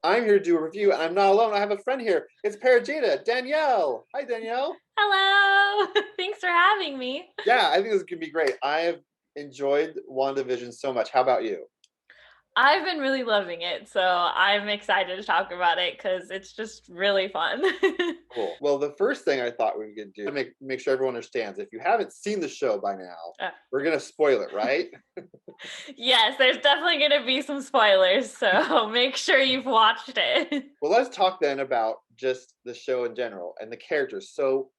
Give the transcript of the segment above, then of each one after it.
I'm here to do a review, and I'm not alone. I have a friend here. It's Parejeda, Danielle. Hi, Danielle. Hello. Thanks for having me. Yeah, I think this is gonna be great. I have enjoyed WandaVision so much. How about you? I've been really loving it, so I'm excited to talk about it because it's just really fun. Cool. Well, the first thing I thought we could do to make sure everyone understands. If you haven't seen the show by now, Uh, we're gonna spoil it, right? yes, there's definitely going to be some spoilers, so make sure you've watched it. Well, let's talk then about just the show in general and the characters. So,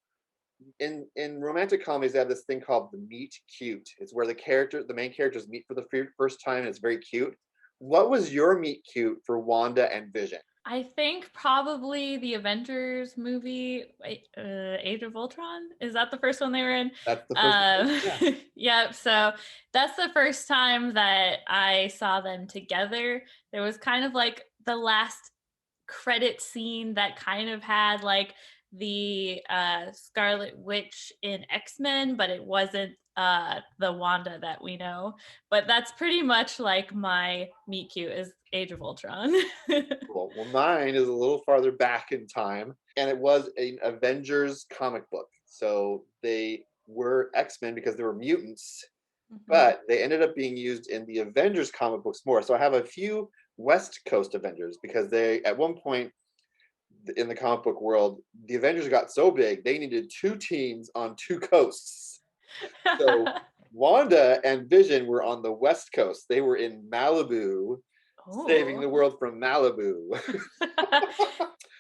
in romantic comedies, they have this thing called the meet cute. It's where the main characters meet for the first time, and it's very cute. What was your meet cute for Wanda and Vision? I think probably the Avengers movie, Age of Ultron. Is that the first one they were in? That's the first one. Um, Yeah. yep. So that's the first time that I saw them together. There was kind of like the last credit scene that kind of had like the Scarlet Witch in X-Men, but it wasn't the Wanda that we know. But that's pretty much like my meet cute is Age of Ultron. Cool. Well, mine is a little farther back in time, and it was an Avengers comic book. So they were X-Men because they were mutants, Mhm. but they ended up being used in the Avengers comic books more. So I have a few West Coast Avengers because they, at one point in the comic book world, the Avengers got so big they needed two teams on two coasts. So Wanda and Vision were on the West Coast. They were in Malibu, saving Oh. the world from Malibu.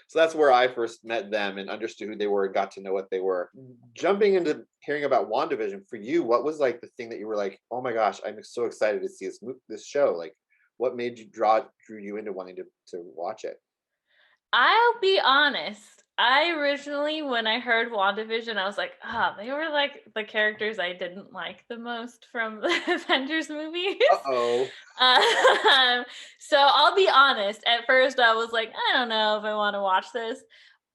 So that's where I first met them and understood who they were and got to know what they were. Jumping into hearing about WandaVision, for you, what was like the thing that you were like, oh my gosh, I'm so excited to see this show? Like, what made you drew you into wanting to watch it? I'll be honest. I originally, when I heard WandaVision, I was like, they were like the characters I didn't like the most from the Avengers movies. Uh oh. Um, so I'll be honest. At first, I was like, I don't know if I want to watch this.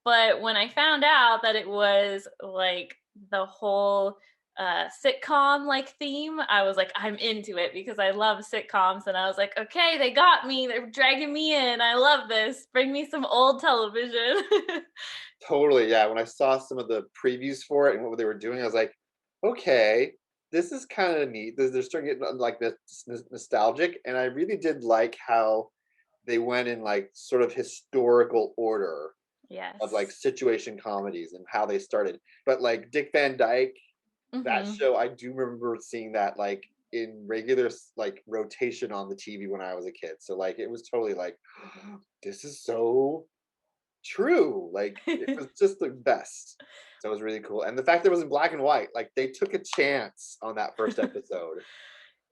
But when I found out that it was like the whole sitcom like theme, I was like, I'm into it because I love sitcoms. And I was like, okay, they got me. They're dragging me in. I love this. Bring me some old television. Totally, yeah. When I saw some of the previews for it and what they were doing, I was like, okay, this is kind of neat. They're starting getting like this nostalgic, and I really did like how they went in like sort of historical order of like Yes. situation comedies and how they started. But like Dick Van Dyke, that Hmm. show, I do remember seeing that like in regular like rotation on the TV when I was a kid. So like it was totally like, this is so true. Like it was just the best. So it was really cool. And the fact that it was in black and white, like they took a chance on that first episode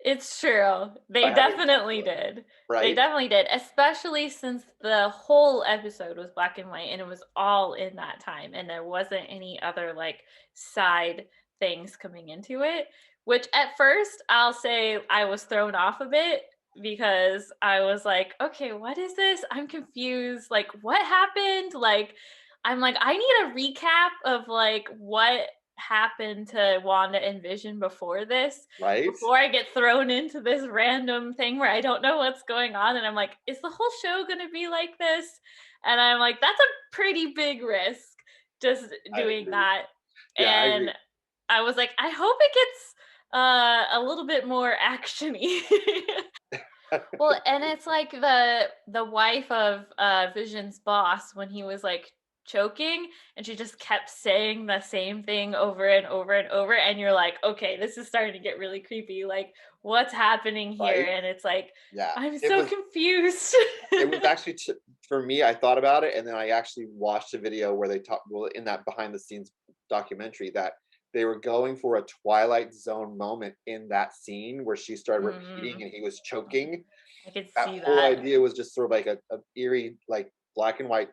It's true. by They having it definitely color, did. They right? definitely did, especially since the whole episode was black and white and it was all in that time and there wasn't any other like side things coming into it, which at first I'll say I was thrown off a bit because I was like, okay, what is this? I'm confused. Like what happened? Like I'm like I need a recap of like what happened to Wanda and Vision Right? before I get thrown into this random thing where I don't know what's going on. And I'm like, is the whole show going to be like this? And I'm like, that's a pretty big risk just I doing agree. that. Yeah, I And agree. I was like, I hope it gets a little bit more actiony. Well, and it's like the wife of Vision's boss when he was like choking and she just kept saying the same thing over and over and over and you're like, "Okay, this is starting to get really creepy. Like what's happening here?" Right? And it's like, Yeah. "I'm It so was confused." it was actually for me, I thought about it and then I actually watched a video where they talked, well, in that behind the scenes documentary, that they were going for a Twilight Zone moment in that scene where she started repeating Mm, and he was choking. I could That see whole that. idea was just sort of like a eerie, like black and white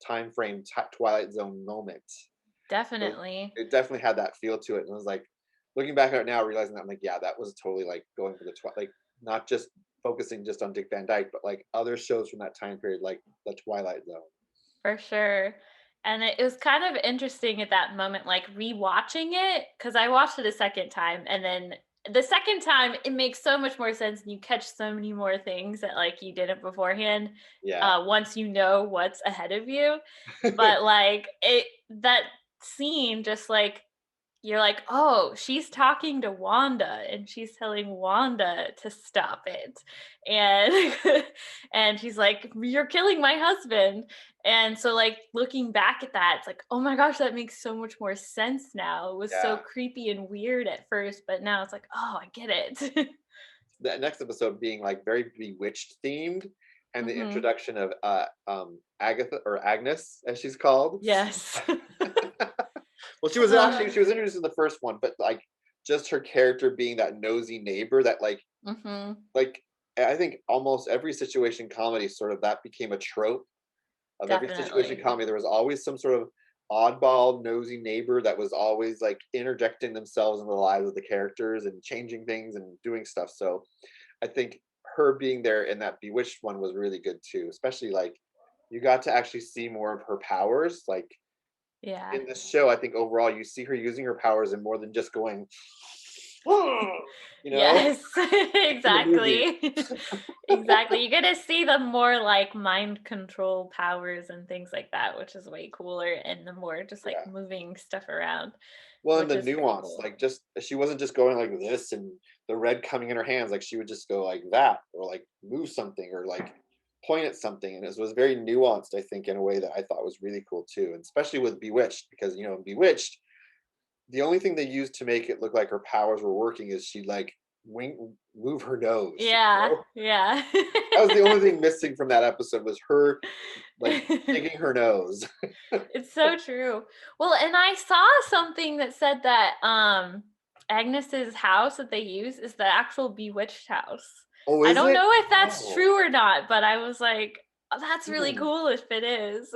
time frame Twilight Zone moment. So Definitely. it definitely had that feel to it, and I was like, looking back at it now, realizing that I'm like, yeah, that was totally like going for the like not just focusing just on Dick Van Dyke, but like other shows from that time period, like the Twilight Zone. For sure. And it was kind of interesting at that moment, like rewatching it, because I watched it a second time and then the second time it makes so much more sense and you catch so many more things that like you didn't beforehand, Yeah. once you know what's ahead of you. But like that scene just like you're like, oh, she's talking to Wanda and she's telling Wanda to stop it. And and she's like, you're killing my husband. And so like looking back at that, it's like, oh my gosh, that makes so much more sense now. It was so Yeah. creepy and weird at first, but now it's like, oh, I get it. The next episode being like very bewitched themed, and the Hmm. introduction of Agatha, or Agnes as she's called. Yes. Well, she was uh, actually, she was introduced in the first one, but like just her character being that nosy neighbor that hmm. like I think almost every situation comedy sort of that became a trope of every situation Definitely. comedy. There was always some sort of oddball nosy neighbor that was always like interjecting themselves in the lives of the characters and changing things and doing stuff. So I think her being there in that Bewitched one was really good too, especially like you got to actually see more of her powers. Like Yeah. in this show, I think overall you see her using her powers and more than just going, you know, Yes, in the movies. exactly. Exactly. You get to see the more like mind control powers and things like that, which is way cooler, and the more just like Yeah. moving stuff around, Well, and which the is pretty nuance, cool. like just she wasn't just going like this and the red coming in her hands, like she would just go like that or like move something or like point at something. And it was very nuanced, I think, in a way that I thought was really cool too. And especially with Bewitched, because you know, in Bewitched, the only thing they used to make it look like her powers were working is she'd like wink, move her nose. You Yeah, know? yeah. That was the only thing missing from that episode was her like digging her nose. It's so true. Well, and I saw something that said that Agnes's house that they use is the actual bewitched house. Oh, I is don't it? know if that's Oh, true or not, but I was like, oh, that's really hmm. cool if it is.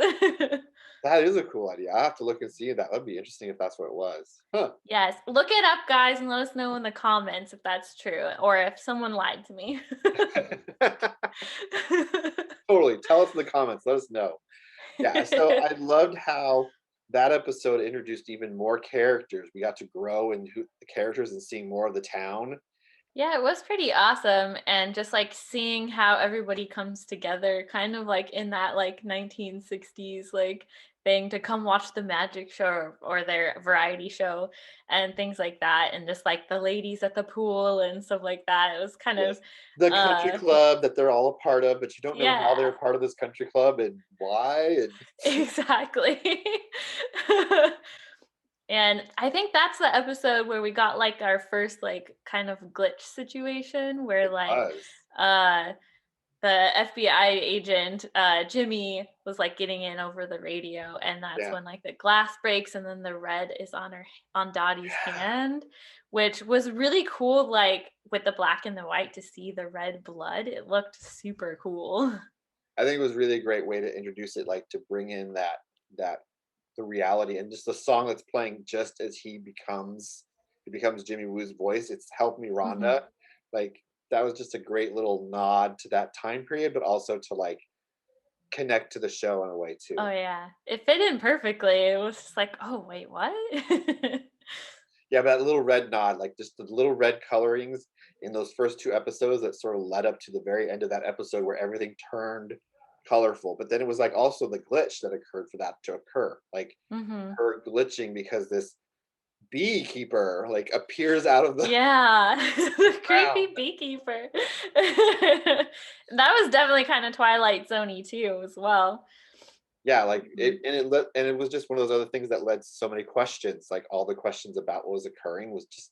That is a cool idea. I have to look and see that. That'd be interesting if that's what it was. Huh. Yes, look it up, guys, and let us know in the comments if that's true or if someone lied to me. Totally. Tell us in the comments. Let us know. Yeah. So I loved how that episode introduced even more characters. We got to grow in who, the characters and seeing more of the town. Yeah, it was pretty awesome. And just like seeing how everybody comes together, kind of like in that like 1960s like thing to come watch the magic show or their variety show and things like that. And just like the ladies at the pool and stuff like that. It was kind Yes. of, The country uh, club that they're all a part of, but you don't know how they're yeah, a part of this country club and why. And exactly. And I think that's the episode where we got like our first like kind of glitch situation where it like was. uh the FBI agent Jimmy was like getting in over the radio, and that's Yeah. when like the glass breaks and then the red is on her on Dottie's hand, which was really cool, like with the black and the white to see the red blood. It looked super cool. I think it was really a great way to introduce it, like to bring in that the reality and just the song that's playing just as he becomes Jimmy Woo's voice. It's "Help Me, Hmm. Rhonda." Like that was just a great little nod to that time period, but also to like connect to the show in a way Oh too. yeah, it fit in perfectly. It was just like, oh wait, what? Yeah, but that little red nod, like just the little red colorings in those first two episodes that sort of led up to the very end of that episode where everything turned colorful. But then it was like also the glitch that occurred for that to occur. Like Hmm. her glitching because this beekeeper like appears out of the Yeah, the ground. creepy beekeeper. That was definitely kind of Twilight Zoney too, as well. Yeah, like Mhm. and it was just one of those other things that led to so many questions. Like all the questions about what was occurring was just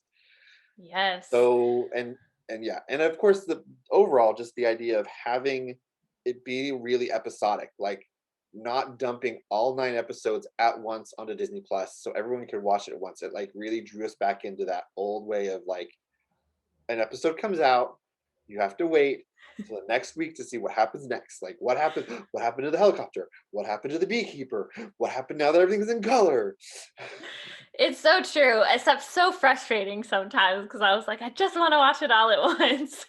Yes. so and yeah, and of course the overall just the idea of having it be really episodic, like not dumping all 9 episodes at once onto Disney Plus so everyone could watch it at once. It like really drew us back into that old way of like an episode comes out, you have to wait till the next week to see what happens next. Like what happened? What happened to the helicopter? What happened to the beekeeper? What happened now that everything's in color? It's so true, except so frustrating sometimes because I was like, I just want to watch it all at once.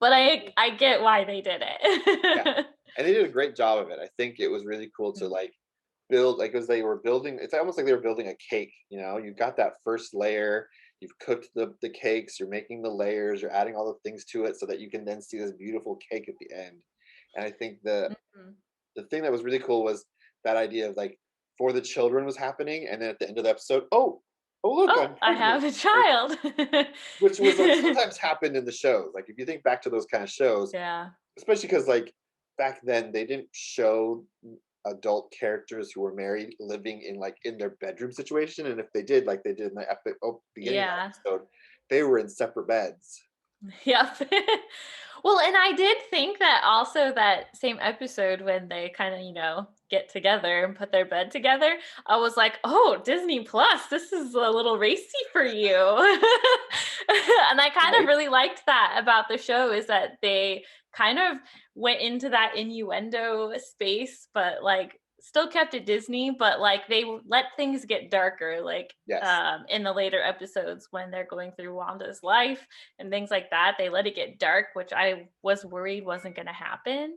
But I get why they did Yeah, it. and they did a great job of it. I think it was really cool to like build like as they were building. It's almost like they were building a cake. You know, you got that first layer. you've cooked the cakes, you're making the layers, you're adding all the things to it so that you can then see this beautiful cake at the end. And I think Mhm. the thing that was really cool was that idea of like for the children was happening, and then at the end of the episode, oh look, Oh, I'm I pregnant. have a Like, child. which was like sometimes happened in the shows. Like if you think back to those kind of shows, Yeah. especially because like back then they didn't show adult characters who were married living in like in their bedroom situation, and if they did, like they did in the beginning of that Yeah. episode, they were in separate beds. Yep. Well, and I did think that also that same episode when they kind of, get together and put their bed together, I was like, oh, Disney Plus, this is a little racy for you. And I kind of Right? really liked that about the show is that they kind of went into that innuendo space, but like still kept it Disney, but like they let things get darker, like Yes. in the later episodes when they're going through Wanda's life and things like that. They let it get dark, which I was worried wasn't going to happen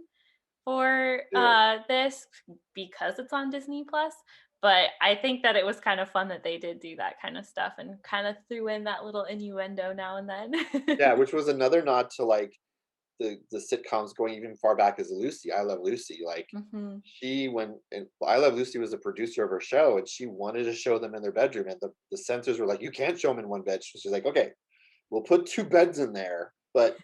for Did. this because it's on Disney Plus. But I think that it was kind of fun that they did do that kind of stuff and kind of threw in that little innuendo now and then. Yeah, which was another nod to like the sitcoms going even far back as Lucy. I Love Lucy. Like Hmm. she when and I Love Lucy was a producer of her show, and she wanted to show them in their bedroom, and the censors were like, "You can't show them in one bed." She's like, "Okay, we'll put two beds in there, but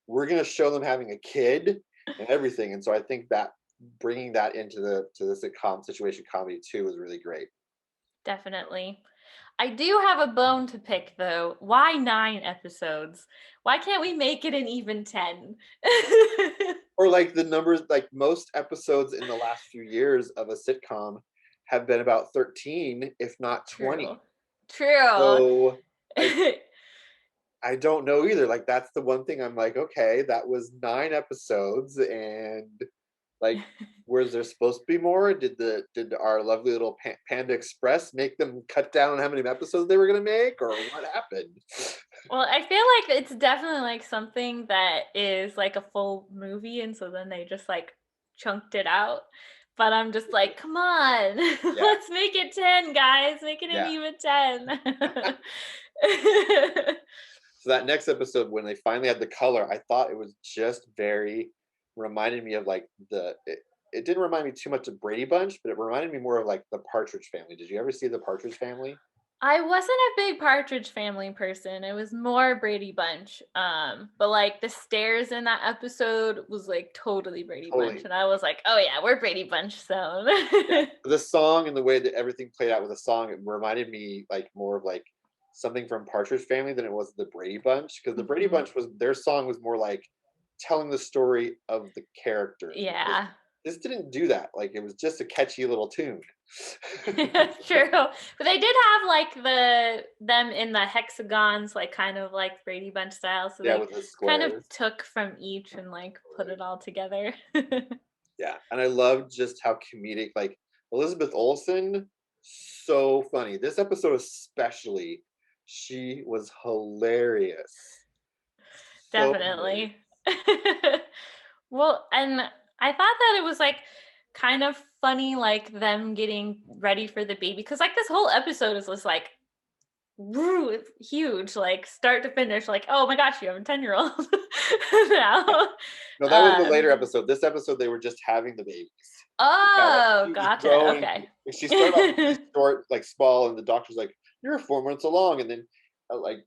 we're gonna show them having a kid and everything." And so I think that bringing that into the sitcom situation comedy too was really great. Definitely. I do have a bone to pick though. Why 9 episodes? Why can't we make it an even 10? Or like the numbers, like most episodes in the last few years of a sitcom have been about 13, if not True. 20. True. So I don't know either. Like that's the one thing I'm like, okay, that was 9 episodes, and like, was there supposed to be more? Did our lovely little Panda Express make them cut down on how many episodes they were gonna make, or what happened? Well, I feel like it's definitely like something that is like a full movie, and so then they just like chunked it out. But I'm just like, come on, Yeah, let's make it 10, guys. Make it an yeah. even 10. So that next episode, when they finally had the color, I thought it was just very reminded me of like it didn't remind me too much of Brady Bunch, but it reminded me more of like the Partridge Family. Did you ever see the Partridge Family? I wasn't a big Partridge Family person. It was more Brady Bunch. But like the stairs in that episode was like totally Brady Bunch, Totally. and I was like, oh yeah, we're Brady Bunch zone. Yeah. The song and the way that everything played out with the song, it reminded me like more of like something from Partridge Family than it was the Brady Bunch, because the Brady Mhm. Bunch was their song was more like telling the story of the characters. Whereas Yeah. this didn't do that. Like it was just a catchy little tune. True. But they did have like them in the hexagons, like kind of like Brady Bunch style. So Yeah, they with the kind of squares. took from each and like put Totally. it all together. Yeah, and I loved just how comedic, like Elizabeth Olsen, so funny. This episode especially, she was hilarious. So hilarious. Definitely. Well, and I thought that it was like kind of funny, like them getting ready for the baby, because like this whole episode is just like woo, it's huge, like start to finish. Like, oh my gosh, you have a 10-year-old Yeah. now. No, that was the later Um, episode. This episode, they were just having the babies. Yeah, like oh, she was gotcha. growing. Okay. Like, she started off really short, like small, and the doctor's like, "You're 4 months along," and then like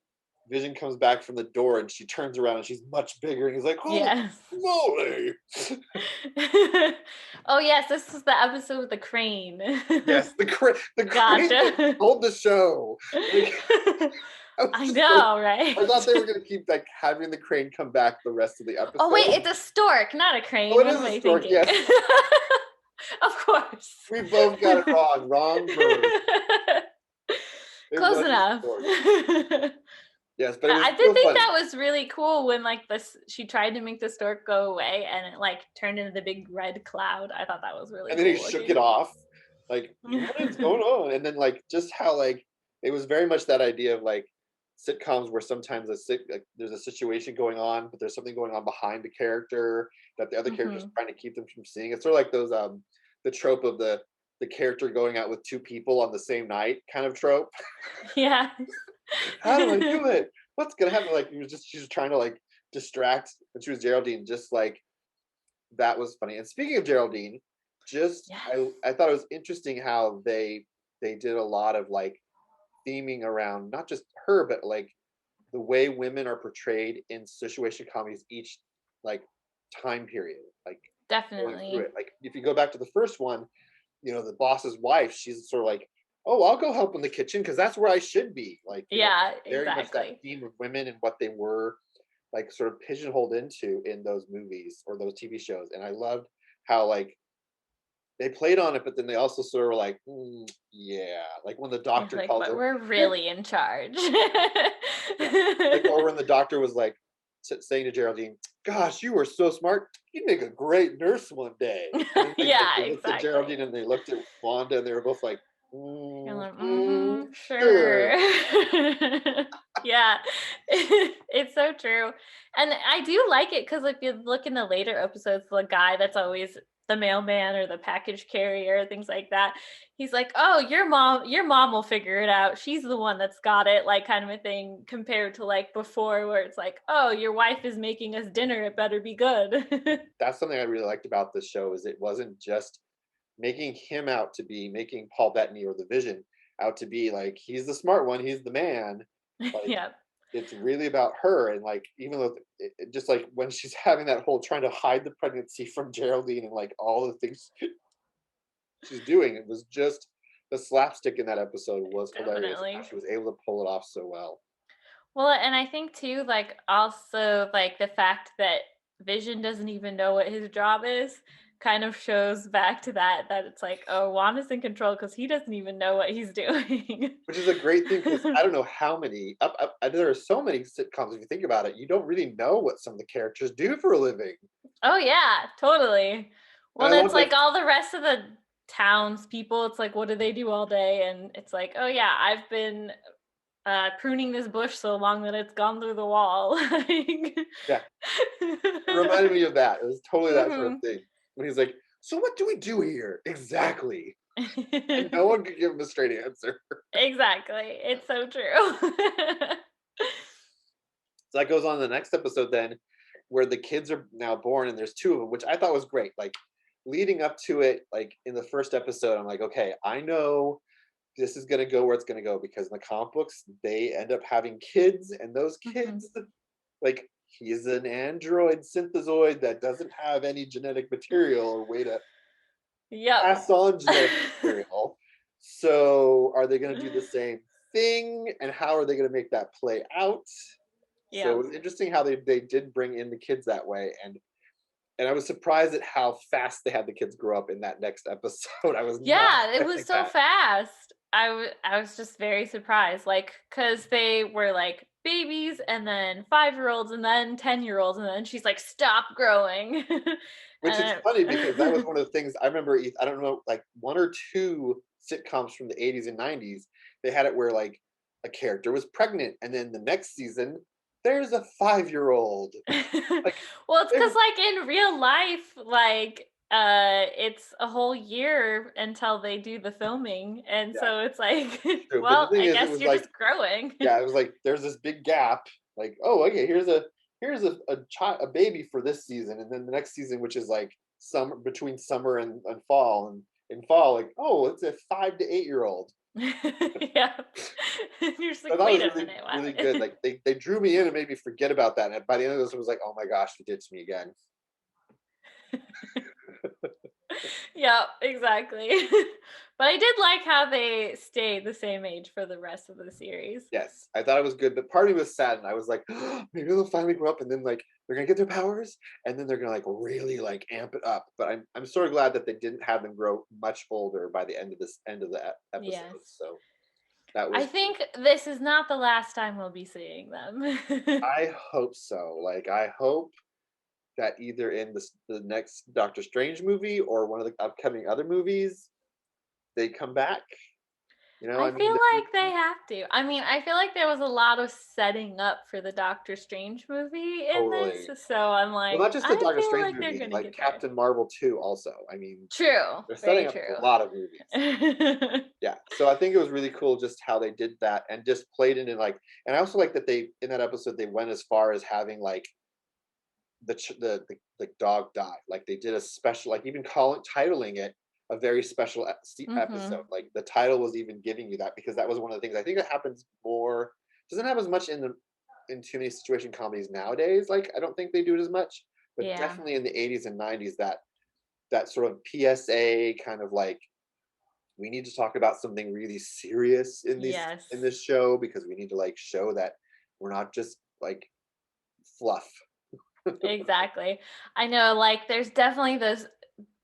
Vision comes back from the door, and she turns around, and she's much bigger, and he's like, "Holy Yes. moly!" Oh yes, this is the episode with the crane. Yes, the crane that Gotcha. told the show. Like I was I just like, know, right? I thought they were gonna keep like having the crane come back the rest of the Oh wait, episode. it's a stork, not a Oh, crane. it What is am a I stork. thinking? Yes, Of course. we both got it wrong. Wrong bird. It Close was a enough. stork. Yes, but it was I did still think funny. that was really cool when like this she tried to make the stork go away and it like turned into the big red cloud. I thought that was really And then he cool shook it looking. off. Like, what is going on? And then like just how like it was very much that idea of like sitcoms where sometimes like, there's a situation going on, but there's something going on behind the character that the other character's Hmm. trying to keep them from seeing. It's sort of like those the trope of the character going out with two people on the same night kind of trope. Yeah. How do I do it? What's gonna happen? Like, she was trying to like distract when she was Geraldine, just like that was funny. And speaking of Geraldine, just Yes. I thought it was interesting how they did a lot of like theming around not just her, but like the way women are portrayed in situation comedies each like time period, like going through Definitely. it. Like if you go back to the first one, the boss's wife, she's sort of like, oh, I'll go help in the kitchen because that's where I should be. Like, Yeah, very much that exactly. theme of women and what they were like sort of pigeonholed into in those movies or those TV shows. And I loved how like they played on it, but then they also sort of were like, yeah, like when the You're doctor like, calls but her, we're "You're-" really in charge. yeah, like or when the doctor was like saying to Geraldine, "Gosh, you were so smart. You'd make a great nurse one day." And then like Yeah, they looked at exactly. Geraldine and they looked at Wanda and they were both like, You're like, sure." sure. Yeah, it's so true. And I do like it because if you look in the later episodes, the guy that's always the mailman or the package carrier, things like that, he's like, oh, your mom will figure it out. She's the one that's got it, like kind of a thing, compared to like before where it's like, oh, your wife is making us dinner, it better be good. That's something I really liked about this show is it wasn't just making him out to be making Paul Bettany or the Vision out to be like he's the smart one, he's the man. Like Yeah. it's really about her and like even though just like when she's having that whole trying to hide the pregnancy from Geraldine and like all the things she's doing, it was just the slapstick in that episode was hilarious and how Definitely. she was able to pull it off so well. Well, and I think too, like also like the fact that Vision doesn't even know what his job is kind of shows back to that it's like, oh, Wanda's in control because he doesn't even know what he's doing. Which is a great thing because I don't know how many there are so many sitcoms if you think about it, you don't really know what some of the characters do for a living. Oh yeah, totally. And Well, I love it's like like all the rest of the townspeople, it's like, what do they do all day? And it's like, oh yeah, I've been pruning this bush so long that it's gone through the wall. Like, yeah, it reminded me of that. It was totally that sort of mhm. thing. When he's like, "So what do we do here exactly?" And no one could give him a straight answer. Exactly. It's so true. So that goes on to the next episode then, where the kids are now born and there's two of them, which I thought was great. Like leading up to it, like in the first episode, I'm like, okay, I know this is gonna go where it's gonna go because in the comic books they end up having kids, and those Mhm. kids, like he's an android synthezoid that doesn't have any genetic material or way to Yep. pass on genetic material. So are they gonna do the same thing? And how are they gonna make that play out? So it Yep. was interesting how they did bring in the kids that way, and I was surprised at how fast they had the kids grow up in that next episode. I was not Yeah, it was expecting so that. fast. I was just very surprised, like, because they were like babies and then 5-year-olds and then 10-year-olds, and then she's like, stop growing. Which is And funny because that was one of the things I remember. I don't know, like one or two sitcoms from the '80s and '90s. They had it where like a character was pregnant, and then the next season there's a 5-year-old. Like well, it's they because were, like in real life, like it's a whole year until they do the filming, and yeah, so it's like, true. But the well, thing I is, it guess was you're like just growing. yeah, it was like there's this big gap. Like oh, okay, here's a child, a baby for this season, and then the next season, which is like summer between summer and fall, and in fall, like oh, it's a 5 to 8-year-old. Yeah. You're just I like, thought it wait was a really, minute, really what? good. Like they drew me in and made me forget about that. And by the end of this, it was like, oh my gosh, they ditched me again. Yeah, exactly. But I did like how they stayed the same age for the rest of the series. Yes, I thought it was good, but part of me was sad, and I was like, maybe they'll finally grow up, and then like they're gonna get their powers, and then they're gonna like really like amp it up. But I'm sort of glad that they didn't have them grow much older by the end of the episode. Yes. So that I was good. think this is not the last time we'll be seeing them. I hope so. Like I hope that either in the next Doctor Strange movie or one of the upcoming other movies, they come back. You know, I I mean, feel like they have to. I mean, I feel like there was a lot of setting up for the Doctor Strange movie in totally. this, so I'm Well, like, not just the I Doctor feel Strange like they're movie, gonna like get there. Captain Marvel 2 also. I mean, True, they're setting very up true. a lot of movies. Yeah. So I think it was really cool just how they did that and just played it in like, and I also like that they in that episode they went as far as having like the dog die. Like they did a special, like even calling titling it a very special episode. Mhm. Like the title was even giving you that because that was one of the things I think that happens more. Doesn't happen as much in too many situation comedies nowadays. Like I don't think they do it as much, but Yeah. definitely in the 80s and 90s that sort of PSA kind of like we need to talk about something really serious in Yes. this show because we need to like show that we're not just like fluff, Exactly. I know, like, there's definitely those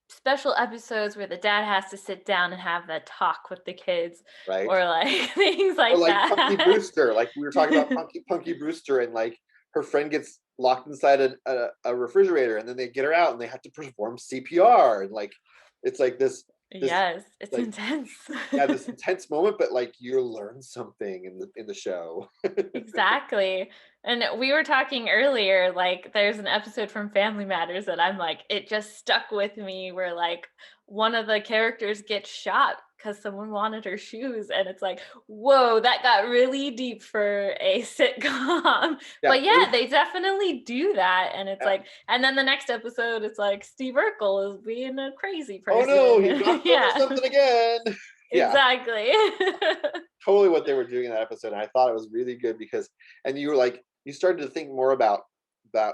special episodes where the dad has to sit down and have that talk with the kids, right? or like things Or like like Punky that. Brewster, like we were talking about Punky Brewster, and like her friend gets locked inside a refrigerator, and then they get her out, and they have to perform CPR, and like it's like this Yes, it's like intense. yeah this intense moment, but like you learn something in the show. Exactly. And we were talking earlier, like there's an episode from Family Matters that I'm like, it just stuck with me where like one of the characters gets shot because someone wanted her shoes. And it's like, whoa, that got really deep for a sitcom. Yeah, But yeah, they definitely do that. And it's yeah. like, and then the next episode, it's like Steve Urkel is being a crazy Oh no, he person. knocked over Yeah, something again. Yeah, exactly. totally what they were doing in that episode. And I thought it was really good because, and you were like, you started to think more about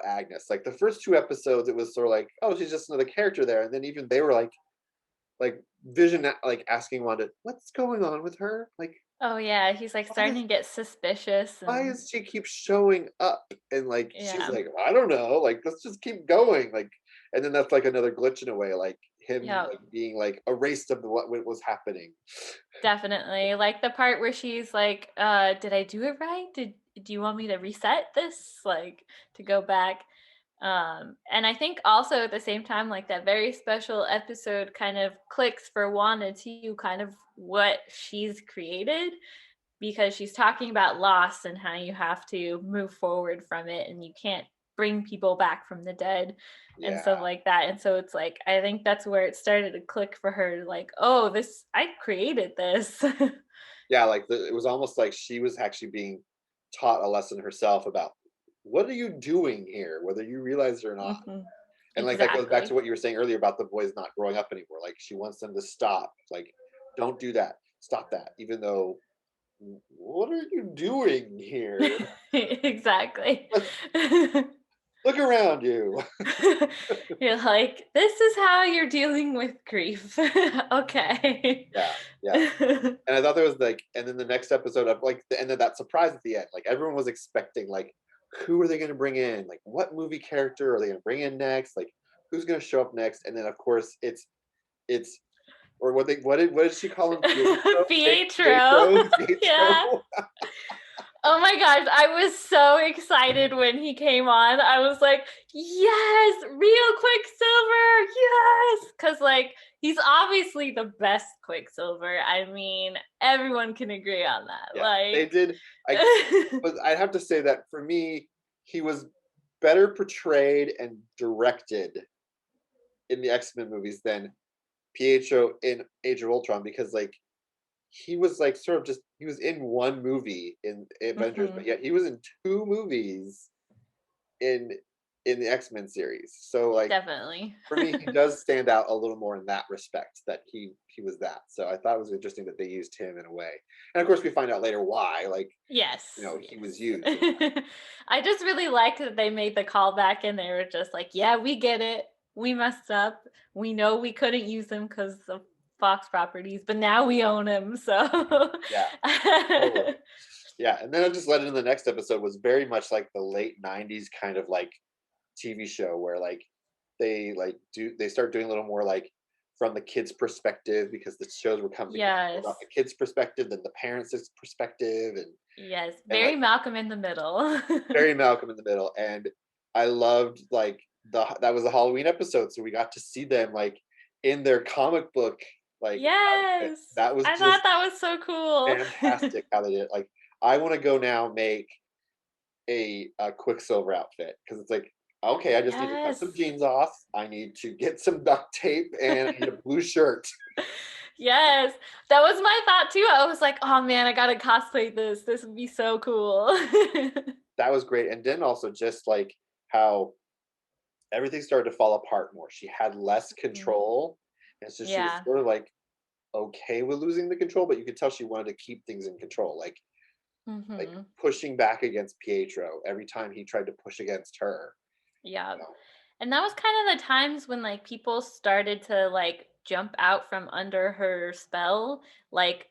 Agnes. Like the first two episodes, it was sort of like, oh, she's just another character there. And then even they were like Vision, like asking Wanda, what's going on with her? Like, Oh yeah, he's like why starting does to get suspicious why and does she keep showing up? And like she's yeah. like, I don't know, like let's just keep going. Like, and then that's like another glitch in a way, like him Yeah, like being like erased of what was happening. definitely. Like the part where she's like, did I do it right? Do you want me to reset this? Like to go back. And I think also at the same time, like that very special episode kind of clicks for Wanda too, kind of what she's created because she's talking about loss and how you have to move forward from it and you can't bring people back from the dead and Yeah. stuff like that. And so it's like I think that's where it started to click for her, like, oh, this I created this. Yeah, like it was almost like she was actually being taught a lesson herself about what are you doing here, whether you realize it or not. Mhm. And like that goes back to Exactly. what you were saying earlier about the boys not growing up anymore. Like she wants them to stop. Like, don't do that. Stop that. Even though, what are you doing here? Exactly. Let's look around you. You're like, this is how you're dealing with grief. Okay. Yeah, yeah. And I thought there was like, and then the next episode of like, and then that surprise at the end, like everyone was expecting, like, who are they going to bring in? Like, what movie character are they going to bring in next? Like, who's going to show up next? And then of course it's, or what did she call him? Pietro, Pietro. Pietro, Yeah. Pietro. Oh my gosh, I was so excited when he came on. I was like, yes, real Quicksilver, yes. Because, like, he's obviously the best Quicksilver. I mean, everyone can agree on that. Yeah, they did. I, Like, but I'd have to say that for me, he was better portrayed and directed in the X-Men movies than Pietro in Age of Ultron because like he was like sort of just he was in one movie in Avengers, but mhm, yet he was in two movies in the X-Men series. So like definitely. for me, he does stand out a little more in that respect that he was that. So I thought it was interesting that they used him in a way. And of course we find out later why, like, Yes, he was yes. used. I just really liked that they made the callback and they were just like, yeah, we get it. We messed up. We know we couldn't use him because of Fox properties, but now we own him. So, Yeah, totally. Yeah, and then I just led into the next episode was very much like the late 90s kind of like TV show where like they start doing a little more like from the kids' perspective because the shows were becoming more yes, about the kids' perspective than the parents' perspective yes. and Very like Malcolm in the Middle. very Malcolm in the Middle. And I loved like that was the Halloween episode, so we got to see them like in their comic book Like Yes. that was I thought just that was so cool. fantastic how they did it. Like I want to go now make a Quicksilver outfit because it's like, okay, I just need to cut Yes. some jeans off. I need to get some duct tape and I need a blue shirt. Yes. That was my thought too. I was like, oh man, I gotta cosplay this. This would be so cool. That was great. And then also just like how everything started to fall apart more. She had less Mhm. control. And so she was Yeah. sort of like okay with losing the control, but you could tell she wanted to keep things in control. Like Hmm. pushing back against Pietro every time he tried to push against her. Yeah. You know? And that was kind of the times when like people started to like jump out from under her spell, like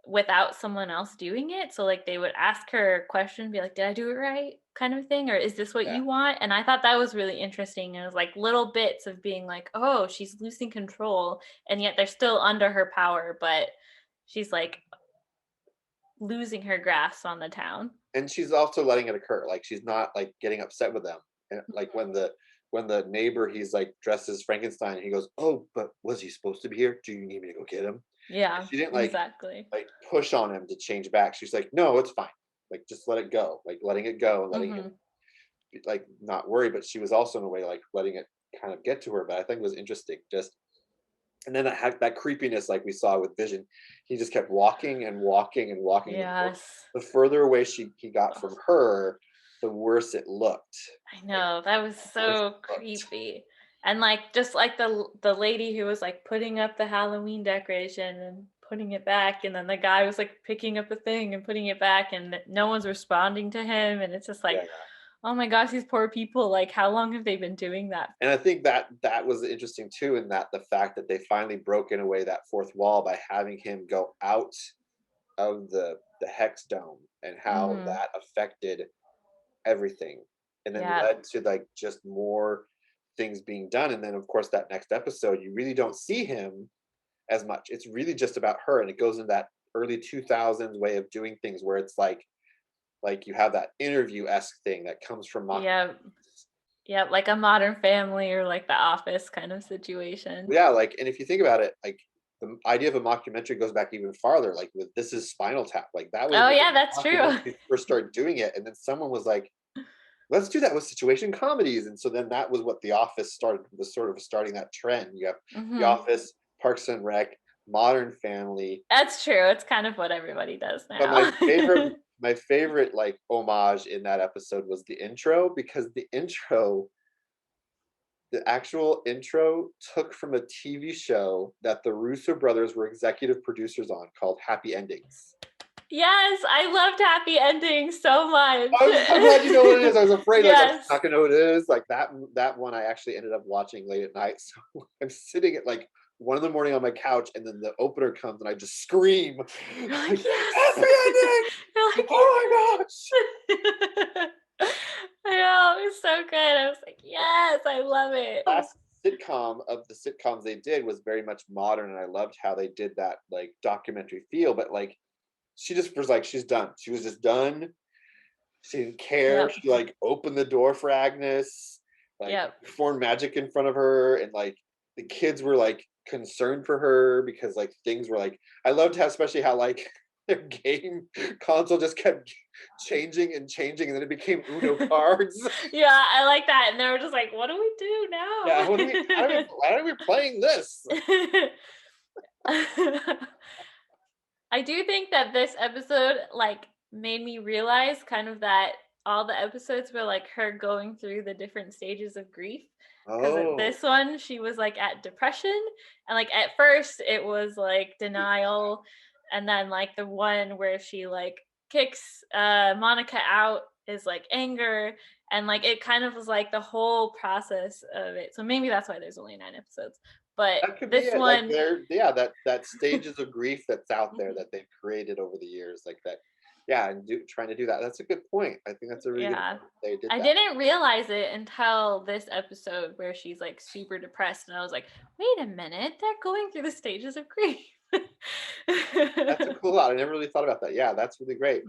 without someone else doing it. So like they would ask her a question, be like, "Did I do it right?" kind of thing, or "Is this what Yeah. you want?" And I thought that was really interesting. It was like little bits of being like, "Oh, she's losing control," and yet they're still under her power, but she's like losing her grasp on the town. And she's also letting it occur. Like she's not like getting upset with them. And like when the neighbor he's like dressed as Frankenstein, and he goes, "Oh, but was he supposed to be here? Do you need me to go get him?" And Yeah, she didn't exactly. like push on him to change back. She's like, "No, it's fine. Like just let it go." Like letting it go and letting him Hmm. like not worry. But she was also in a way like letting it kind of get to her. But I think it was interesting. Just and then that had that creepiness like we saw with Vision. He just kept walking and walking and walking. And Yes. the further away he got from her, the worse it looked. I Like know, that was the worse so it looked. creepy. And like just like the lady who was like putting up the Halloween decoration and putting it back, and then the guy was like picking up the thing and putting it back, and no one's responding to him, and it's just Yeah, like, yeah. oh my gosh, these poor people, like how long have they been doing that? And I think that that was interesting too, in that the fact that they finally broken away that fourth wall by having him go out of the hex dome and how Mm-hmm. that affected everything and then Yeah. led to like just more things being done. And then of course that next episode you really don't see him as much. It's really just about her, and it goes in that early 2000s way of doing things where it's like you have that interview-esque thing that comes from mock. Yeah. Yeah, like a Modern Family or like The Office kind of situation. Yeah, like, and if you think about it, like the idea of a mockumentary goes back even farther. Like with This Is Spinal Tap, like that was Oh when yeah, that's true. documentaries first started doing it, and then someone was like, "Let's do that with situation comedies," and so then that was what The Office started, was sort of starting that trend. You have The Hmm. Office, Parks and Rec, Modern Family, That's true. It's kind of what everybody does but now. my favorite like homage in that episode was the intro, because the actual intro took from a TV show that the Russo brothers were executive producers on called Happy Endings. Yes, I loved Happy Endings so much. I'm so glad you know what it is. I was afraid like I'm Yes. not gonna know what it is. Like that one I actually ended up watching late at night. So I'm sitting at like 1 in the morning on my couch, and then the opener comes and I just scream You're like, like yes. Happy Endings! You're like, Oh my gosh! yes. I know, it was so good. I was like, yes, I love it. Last sitcom of the sitcoms they did was very much modern, and I loved how they did that like documentary feel. But like she just was like she's done. She was just done. She didn't care. Yep. She like opened the door for Agnes, like Yep. performed magic in front of her, and like the kids were like concerned for her because like things were like I loved how especially how like their game console just kept changing and changing, and then it became Uno cards. Yeah, I like that. And they were just like, what do we do Yeah, what do we? How do we? now? Why are we playing this? I do think that this episode like made me realize kind of that all the episodes were like her going through the different stages of grief. Because Oh, this one, she was like at depression, and like at first it was like denial, and then like the one where she like kicks Monica out is like anger, and like it kind of was like the whole process of it. So maybe that's why there's only 9 episodes. But that could be this it. Like one, there, yeah, that stages of grief that's out there mhm, that they've created over the years, like that. Yeah, and trying to do that. That's a good point. I think that's a really good yeah. point. They did I that. didn't realize it until this episode where she's like super depressed, and I was like, wait a minute, they're going through the stages of grief. That's a cool thought. I never really thought about that. Yeah, that's really great.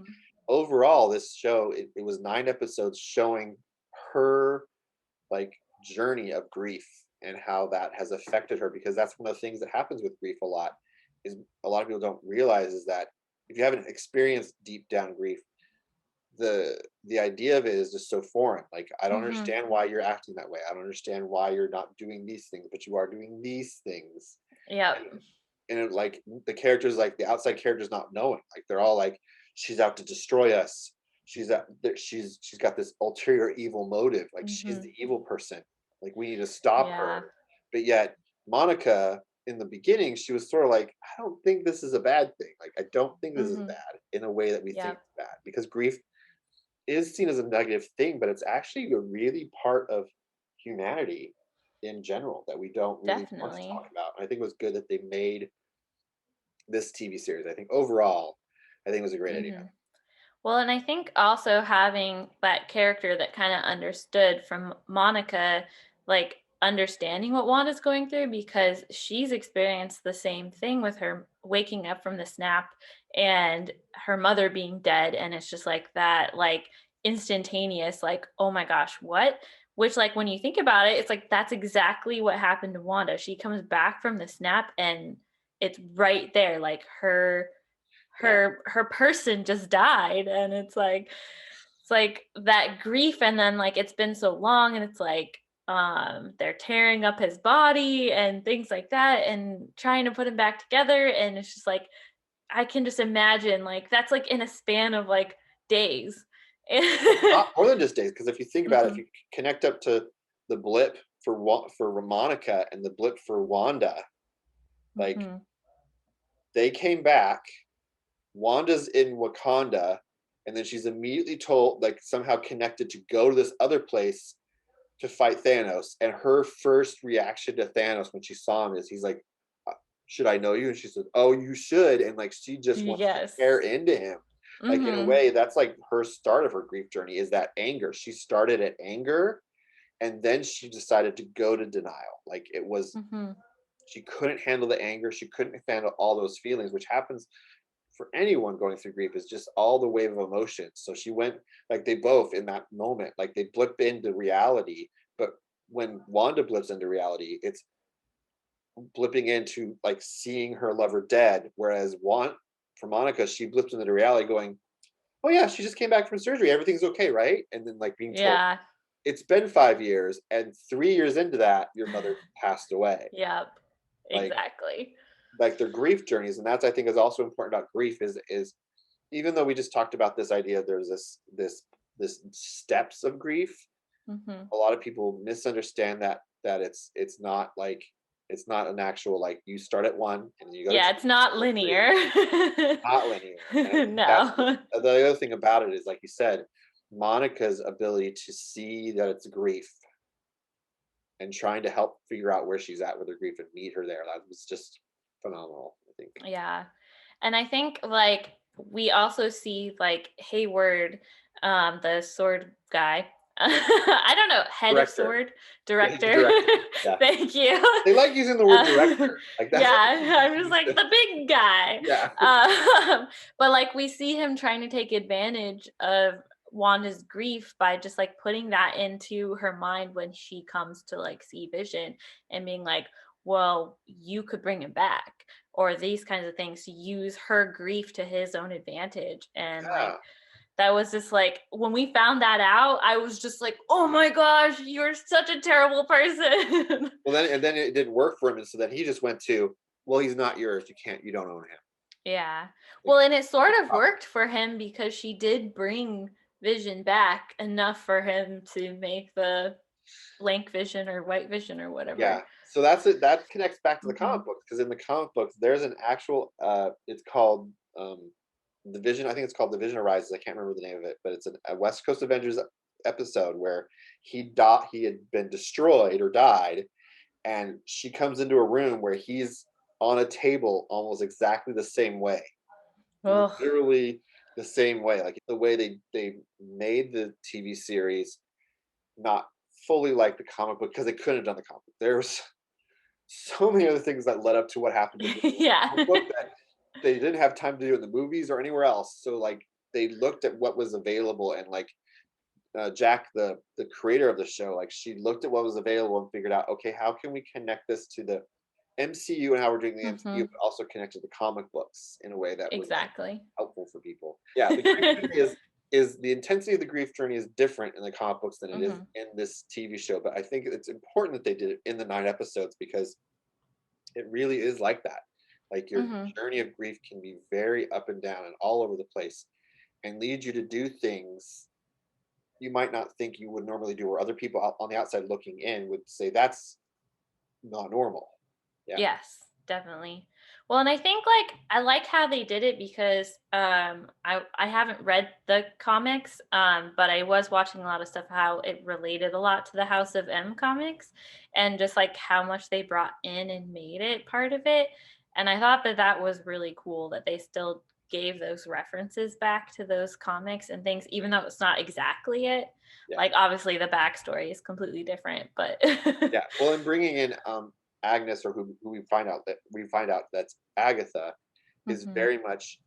Overall, this show it was 9 episodes showing her like journey of grief, and how that has affected her, because that's one of the things that happens with grief a lot, is a lot of people don't realize is that if you haven't experienced deep down grief, the idea of it is just so foreign. Like, I don't Mm-hmm. understand why you're acting that way. I don't understand why you're not doing these things, but you are doing these things. Yep. And it, like, the characters, like the outside characters, not knowing, like they're all like, she's out to destroy us, she's got this ulterior evil motive, like she's Mm-hmm. the evil person, like we need to stop Yeah. her. But yet Monica, in the beginning, she was sort of like, I don't think this is a bad thing, like I don't think this is Mm-hmm. bad in a way that we think Yep. it's bad, because grief is seen as a negative thing, but it's actually a really part of humanity in general that we don't really want to Definitely. talk about. And I think it was good that they made this TV series. I think overall, I think it was a great idea. Mm-hmm. Well, and I think also having that character that kind of understood from Monica, like understanding what Wanda's going through, because she's experienced the same thing with her waking up from the snap and her mother being dead. And it's just like that, like instantaneous, like, oh my gosh, what? Which, like, when you think about it, it's like that's exactly what happened to Wanda. She comes back from the snap and it's right there, like Yeah. her person just died, and it's like that grief, and then like it's been so long, and it's like they're tearing up his body and things like that and trying to put him back together, and it's just like I can just imagine like that's like in a span of like days. Not more than just days, because if you think about it, if Hmm. you connect up to the blip for Monica and the blip for Wanda, like Hmm. they came back. Wanda's in Wakanda, and then she's immediately told, like somehow connected, to go to this other place to fight Thanos. And her first reaction to Thanos when she saw him is, he's like, "Should I know you?" And she says, "Oh, you should." And like she just wants to tear Yes. into him. Like, in a Hmm. way, that's like her start of her grief journey, is that anger. She started at anger, and then she decided to go to denial. Like, it was, Hmm. she couldn't handle the anger, she couldn't handle all those feelings, which happens for anyone going through grief, is just all the wave of emotions. So she went, like they both in that moment, like they blip into reality. But when Wanda blips into reality, it's blipping into like seeing her lover dead. Whereas for Monica, she blips into reality going, "Oh yeah, she just came back from surgery. Everything's okay, right?" And then like being told, Yeah. "It's been 5 years, and 3 years into that, your mother passed away." Yep. Like Exactly. their grief journeys, and that's, I think, is also important about grief, is even though we just talked about this idea, there's this steps of grief. Hmm. A lot of people misunderstand that it's not like, it's not an actual, like, you start at one and then you go to Yeah, two, it's not go to three. linear. Not linear. And I think that's No. the other thing about it is, like you said, Monica's ability to see that it's grief and trying to help figure out where she's at with her grief and meet her there. That was just phenomenal, I think. Yeah. And I think like we also see like Hayward, the sword guy. I don't know, head of Director. sword Yeah, he's the director. director. Yeah. Thank you. They like using the word director. Like, that's what Yeah, I'm just like the big guy. yeah. But like we see him trying to take advantage of Wanda's grief by just like putting that into her mind when she comes to like see Vision and being like, well, you could bring him back, or these kinds of things, to use her grief to his own advantage. And like Yeah. that was just like when we found that out, I was just like, oh my gosh, you're such a terrible person. Well, then it didn't work for him, and so then he just went to, well, he's not yours. You don't own him. Yeah. Like, Well, and it sort like of worked for him because she did bring Vision back enough for him to make the blank vision or white vision or yeah. whatever. So that's it. That connects back to the Hmm. comic books, because in the comic books, there's an actual. It's called the Vision. I think it's called The Vision Arises. I can't remember the name of it, but it's a West Coast Avengers episode where he had been destroyed or died, and she comes into a room where he's on a table almost exactly the same way, Oh, literally the same way, like the way they made the TV series, not fully like the comic book, because they couldn't have done the comic book. There's so many other things that led up to what happened in the yeah. comic book that they didn't have time to do in the movies or anywhere else. So like they looked at what was available, and like Jack, the creator of the show, like she looked at what was available and figured out, okay, how can we connect this to the MCU and how we're doing the MCU, Mhm. but also connect to the comic books in a way that was like Exactly. helpful for people. Yeah, the grief journey is the intensity of the grief journey is different in the comic books than it is Mhm. in this TV show. But I think it's important that they did it in the 9 episodes because it really is like that. Like your Mhm. journey of grief can be very up and down and all over the place and lead you to do things you might not think you would normally do, or other people on the outside looking in would say that's not normal. Yeah. Yes, definitely. Well, and I think like I like how they did it because I haven't read the comics, but I was watching a lot of stuff how it related a lot to the House of M comics and just like how much they brought in and made it part of it. And I thought that that was really cool that they still gave those references back to those comics and things, even though it's not exactly it. Yeah. Like obviously the backstory is completely different, but Yeah. Well, and bringing in Agnes, or who we find out that's Agatha, is Mhm. very much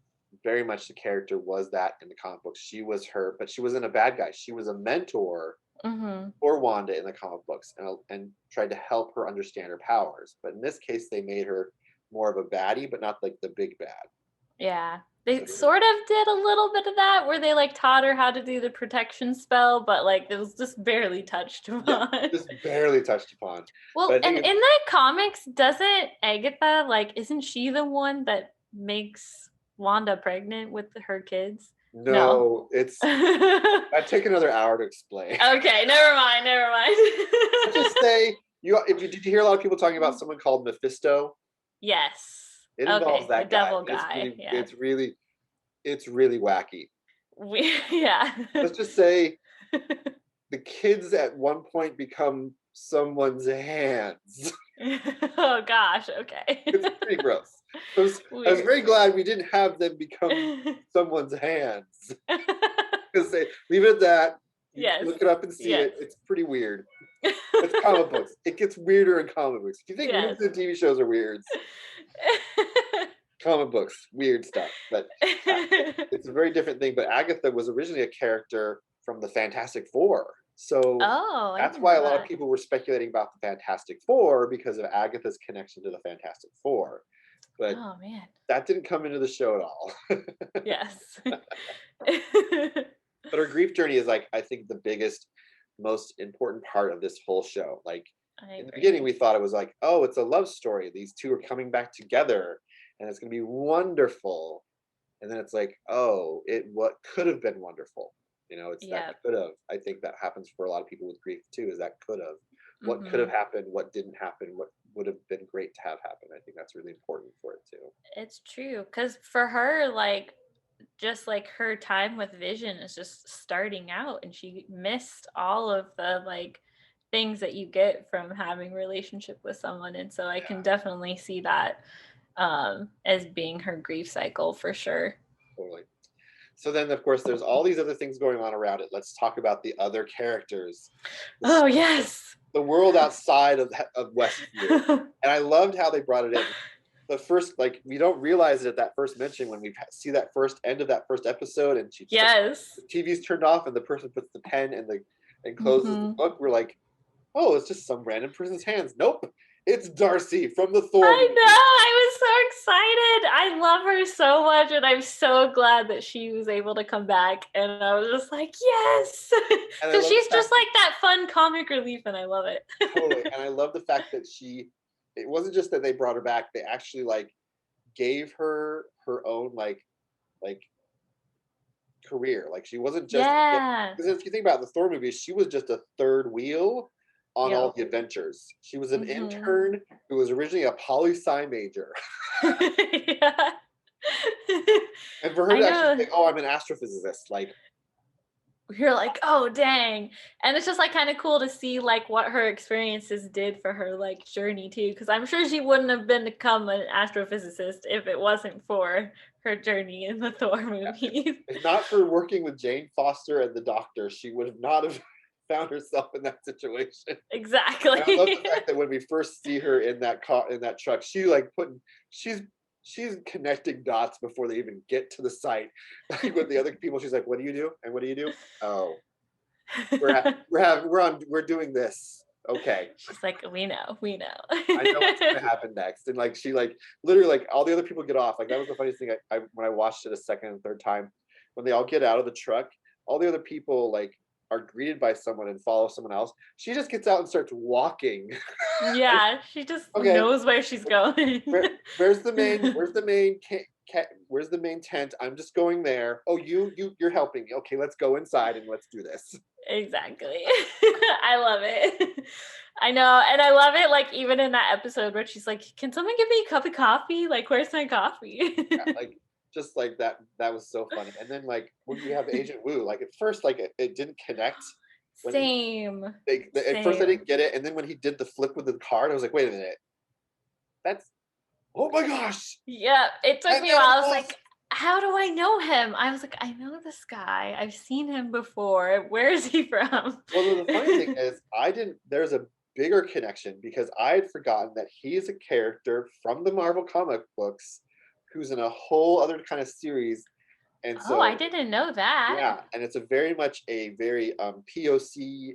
the character was that in the comic books. She was her, but she wasn't a bad guy. She was a mentor Mhm. for Wanda in the comic books and tried to help her understand her powers. But in this case, they made her more of a baddie, but not like the big bad. Yeah. So They sort of did a little bit of that where they like taught her how to do the protection spell, but like it was just barely touched yeah, upon. just barely touched upon. Well, But I and think in the comics, doesn't Agatha like isn't she the one that makes Wanda pregnant with her kids? No. no, it's Okay, I'd take another hour to explain. never mind, never mind. I'll just say if you did you hear a lot of people talking about someone called Mephisto? Yes. It involves Okay, the that guy. devil guy. Yeah. It's really wacky. Yeah. Let's just say the kids at one point become someone's hands. Oh gosh, okay. It's pretty gross. I was Weird. very glad we didn't have them become someone's hands. Because they leave it at that. You can Yes. look it up and see Yes. it. It's pretty weird. It's comic books. It gets weirder in comic books. If you think Yes. movies and TV shows are weird, comic books, weird stuff. But it's a very different thing. But Agatha was originally a character from the Fantastic Four. So Oh, I that's didn't why know a lot of that. people were speculating about the Fantastic Four because of Agatha's connection to the Fantastic Four. But Oh man. that didn't come into the show at all. Yes. But her grief journey is like, I think, the biggest, most important part of this whole show. Like I in the beginning, we agree. thought it was like, oh, it's a love story. These two are coming back together and it's going to be wonderful. And then it's like, oh, what could have been wonderful. It's that Yep. could have. I think that happens for a lot of people with grief too, is that could have. What could have Mhm. happened, what didn't happen, what would have been great to have happen. I think that's really important for it too. It's true cuz for her like just like her time with Vision is just starting out and she missed all of the like things that you get from having a relationship with someone, and so I can definitely see that as being her grief cycle for sure. Totally. So then, of course, there's all these other things going on around it. Let's talk about the other characters, the, Oh yes. the world outside of Westview. And I loved how they brought it in. The first, like, we don't realize it at that first mention when we see that first end of that first episode, and Yes. the TV's turned off, and the person puts the pen and closes the Hmm. book. We're like, oh, it's just some random person's hands. Nope, it's Darcy from the Thor I movie. know. I was so excited. I love her so much, and I'm so glad that she was able to come back. And I was just like, yes, And I because love the she's fact just like that fun comic relief, and I love totally, it. and I love the fact that it wasn't just that they brought her back; they actually like gave her her own like career. Like she wasn't just Yeah. because if you think about the Thor movies, she was just a third wheel on all Yep. the adventures. She was an Hmm. intern who was originally a poli-sci major. Yeah. And for her I to actually know. say, "Oh, I'm an astrophysicist," like You're like, oh dang. And it's just like kind of cool to see like what her experiences did for her like journey too. Cause I'm sure she wouldn't have become an astrophysicist if it wasn't for her journey in the Thor movies. if not for working with Jane Foster and the Doctor, she would have not have found herself in that situation. And I love Exactly. the fact that when we first see her in that car in that truck, she like she's she's connecting dots before they even get to the site. Like with the other people, she's like, "What do you do? And what do you do? Oh, we're doing this. Okay. She's like, we know. I know what's gonna happen next. And like she like literally like all the other people get off. Like that was the funniest thing I when I watched it a second and third time. When they all get out of the truck, all the other people like are greeted by someone and follow someone else. She just gets out and starts walking. Like, Yeah, she just okay, knows where she's going. where's the main where's the main tent? I'm just going there. Oh, you're helping me. Okay, let's go inside and let's do this. Exactly. I love it. I know. And I love it, like, even in that episode where she's like, can someone give me a cup of coffee? Like, where's my coffee? Yeah, like just like that was so funny. And then like when we have Agent Wu, like at first like it didn't connect when Same. at first I didn't get it, and then when he did the flip with the card, I was like, wait a minute, that's oh my gosh, Yeah, it took that me a man while. I was was like, how do I know him? I was like, I know this guy. I've seen him before. Where is he from? well, the funny thing is, I didn't. There's a bigger connection because I had forgotten that he is a character from the Marvel comic books who's in a whole other kind of series, and Oh, I so didn't know that. yeah, and it's a very much a very POC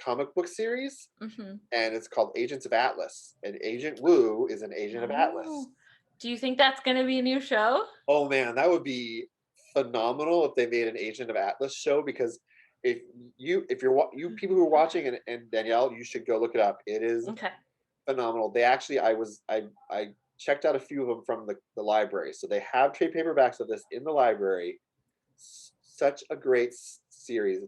comic book series, Hmm. and it's called Agents of Atlas, and Agent Wu is an agent of Atlas. Oh, do you think that's going to be a new show? Oh man, that would be phenomenal if they made an Agent of Atlas show, because if you're you people who are watching, and Danielle, you should go look it up. It is Okay. phenomenal. They actually I checked out a few of them from the library. So they have trade paperbacks of this in the library. Such a great series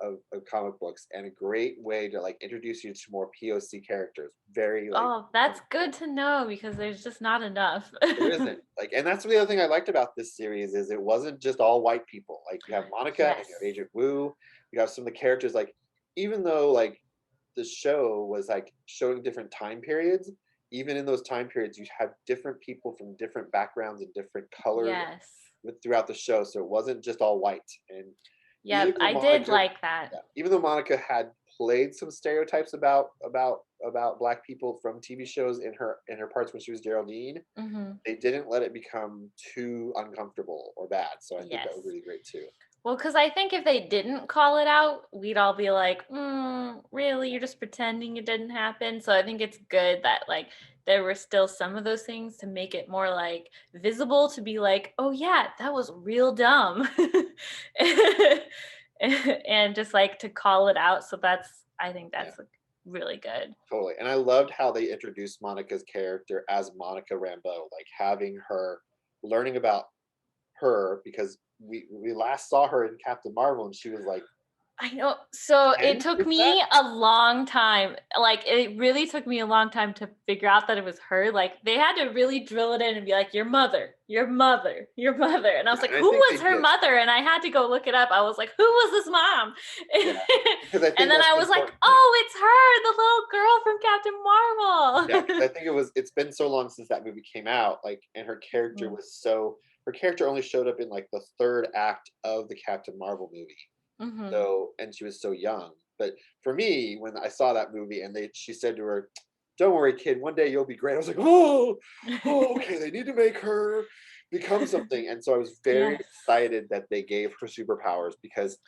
of comic books, and a great way to like introduce you to more POC characters. Very like Oh, that's good to know because there's just not enough. there isn't like, and that's the other thing I liked about this series is it wasn't just all white people. Like you have Monica and you have Yes. Agent Wu. You have some of the characters like even though like the show was like showing different time periods, even in those time periods you have different people from different backgrounds and different colors Yes. throughout the show, so it wasn't just all white. And even Yep, though I did Monica, like that. yeah, even though Monica had played some stereotypes about black people from TV shows in her parts when she was Geraldine, Hmm. they didn't let it become too uncomfortable or bad. So I think that was Yes. really great too. Well, because I think if they didn't call it out, we'd all be like, really? You're just pretending it didn't happen. So I think it's good that, like, there were still some of those things to make it more, like, visible to be like, oh, yeah, that was real dumb. And just, like, to call it out. So I think Yeah, that's like, really good. totally. And I loved how they introduced Monica's character as Monica Rambeau, like having her learning about her because we last saw her in Captain Marvel and she was like I know. So it 10, took if that. me a long time. Like, it really took me a long time to figure out that it was her. Like, they had to really drill it in and be like, your mother, your mother, your mother. And I was Yeah, like, and I who think they was her did. mother? And I had to go look it up. I was like, who was this mom? Yeah, because I And think then that's I the was like, important thing. oh, it's her, the little girl from Captain Yeah, because I Marvel. think it's been so long since that movie came out, like, and her character only showed up in like the third act of the Captain Marvel movie. Mm-hmm. So, and she was so young. But for me, when I saw that movie and she said to her, "Don't worry, kid, one day you'll be great." I was like, oh, okay, they need to make her become something. And so I was very Yes. excited that they gave her superpowers, because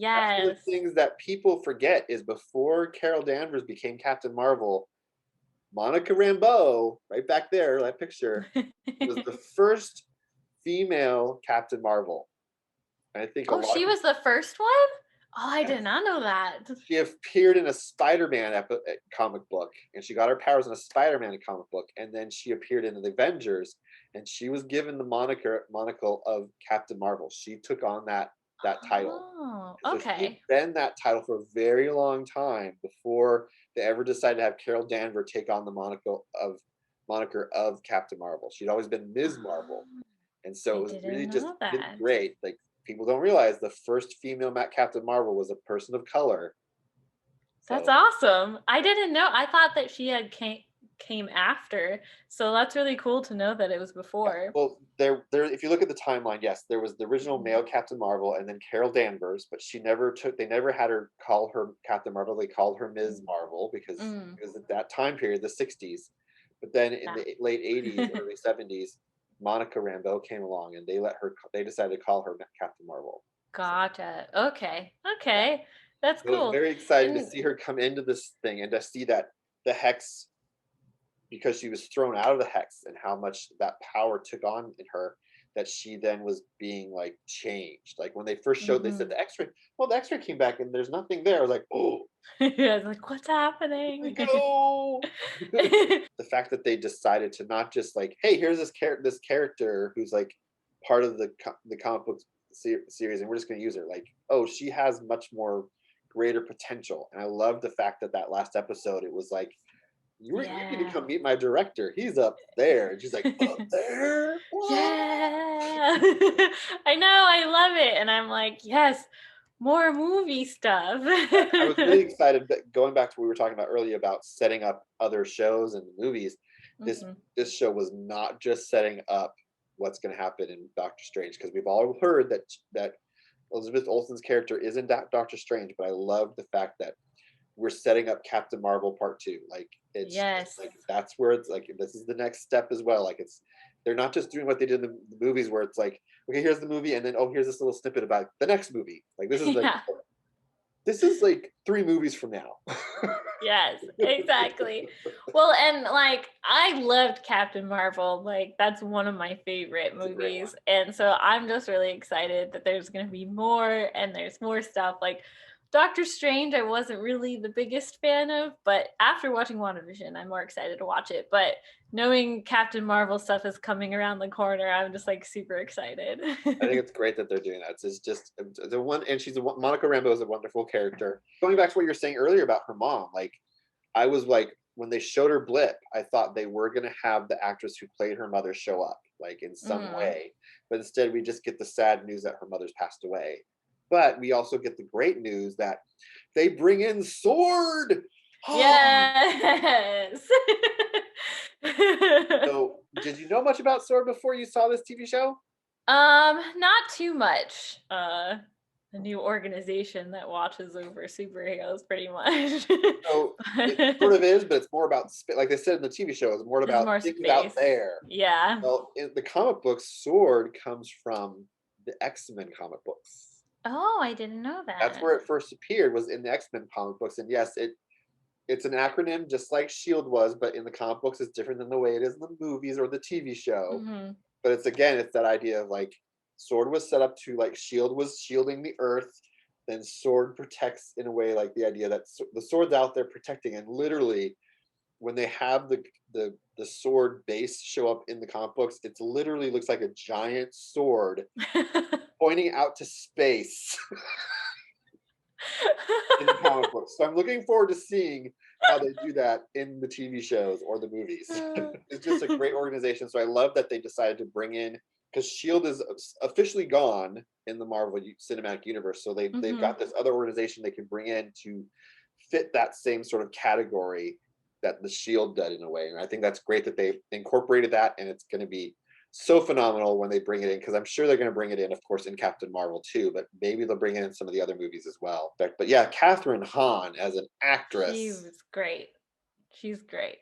that's one of Yes. the things that people forget is before Carol Danvers became Captain Marvel, Monica Rambeau, right back there, that picture, was the first female Captain Marvel. And I think a Oh, lot of she people, was the first one? Oh, I yes, did not know that. she appeared in a Spider-Man comic book, and she got her powers in a Spider-Man comic book, and then she appeared in the Avengers, and she was given the monocle of Captain Marvel. She took on that title. Oh, So she'd okay. been that title for a very long time before they ever decided to have Carol Danvers take on the moniker of Captain Marvel. She'd always been Ms. Marvel, Oh, and so I it was really didn't just know really that. great. Like people don't realize the first female Captain Marvel was a person of color. That's So awesome. I didn't know. I thought that she had came after. So that's really cool to know that it was yeah, before. well, there. If you look at the timeline, yes, there was the original Mhm. male Captain Marvel, and then Carol Danvers, but she never took. They never had her call her Captain Marvel. They called her Ms. Marvel because Mm, it was at that time period, the '60s. But then in yeah. the late '80s, early '70s, Monica Rambeau came along, and they let her. They decided to call her Captain Marvel. So Gotcha. Okay. yeah, Okay. That's I was cool. very excited to And see her come into this thing and to see that the hex, because she was thrown out of the hex and how much that power took on in her, that she then was being like changed. Like when they first showed, they said mhm. the X-ray. Well, the X-ray came back and there's nothing there. I was like, oh, I was like, what's where'd we happening? go? The fact that they decided to not just like, hey, here's this character who's like part of the comic book series, and we're just going to use her. Like, oh, she has much more greater potential, and I love the fact that that last episode, it was like, you need to Yeah. come meet my director. He's up there, and she's like, up there. What? Yeah. I know, I love it. And I'm like, yes, more movie stuff. I was really excited that going back to what we were talking about earlier about setting up other shows and movies. This Mhm. this show was not just setting up what's going to happen in Doctor Strange, because we've all heard that Elizabeth Olsen's character is in Doctor Strange, but I love the fact that we're setting up Captain Marvel Part 2. Like it's Yes. like that's where it's like this is the next step as well. Like it's they're not just doing what they did in the movies where it's like, okay, here's the movie, and then oh, here's this little snippet about the next movie. Like Yeah. this is like 3 movies from now. Yes, exactly. Well, and like I loved Captain Marvel. Like that's one of my favorite It's a great one. movies. And so I'm just really excited that there's going to be more and there's more stuff. Like Doctor Strange, I wasn't really the biggest fan of, but after watching WandaVision, I'm more excited to watch it. But knowing Captain Marvel stuff is coming around the corner, I'm just like super excited. I think it's great that they're doing that. It's just the one, and Monica Rambeau is a wonderful character. Going back to what you were saying earlier about her mom, like I was like, when they showed her blip, I thought they were going to have the actress who played her mother show up, like in some Mm. way. But instead, we just get the sad news that her mother's passed away. But we also get the great news that they bring in Sword. Yes. So, did you know much about Sword before you saw this TV show? Not too much. A new organization that watches over superheroes, pretty much. So it sort But of is, but it's more about like they said in the TV show, it's more it's about more things out space. there. Yeah. Well, in the comic books, Sword comes from the X-Men comic books. Oh, I didn't know That's that. where it first appeared, was in the X-Men comic books. And yes, it's an acronym just like Shield was, but in the comic books it's different than the way it is in the movies or the TV show. Hmm. But it's that idea of like Sword was set up to, like, Shield was shielding the Earth, then Sword protects in a way, like the idea that the Sword's out there protecting, and literally when they have the Sword base show up in the comic books, it's literally looks like a giant sword pointing out to space in the comic books. So I'm looking forward to seeing how they do that in the TV shows or the movies. It's just a great organization. So I love that they decided to bring in, because Shield is officially gone in the Marvel Cinematic Universe. So they've Hmm. got this other organization they can bring in to fit that same sort of category that the Shield did in a way. And I think that's great that they incorporated that, and it's going to be so phenomenal when they bring it in, because I'm sure they're going to bring it in, of course, in Captain Marvel too, but maybe they'll bring it in some of the other movies as well. But yeah, Catherine Hahn as an She actress, was great. She's great.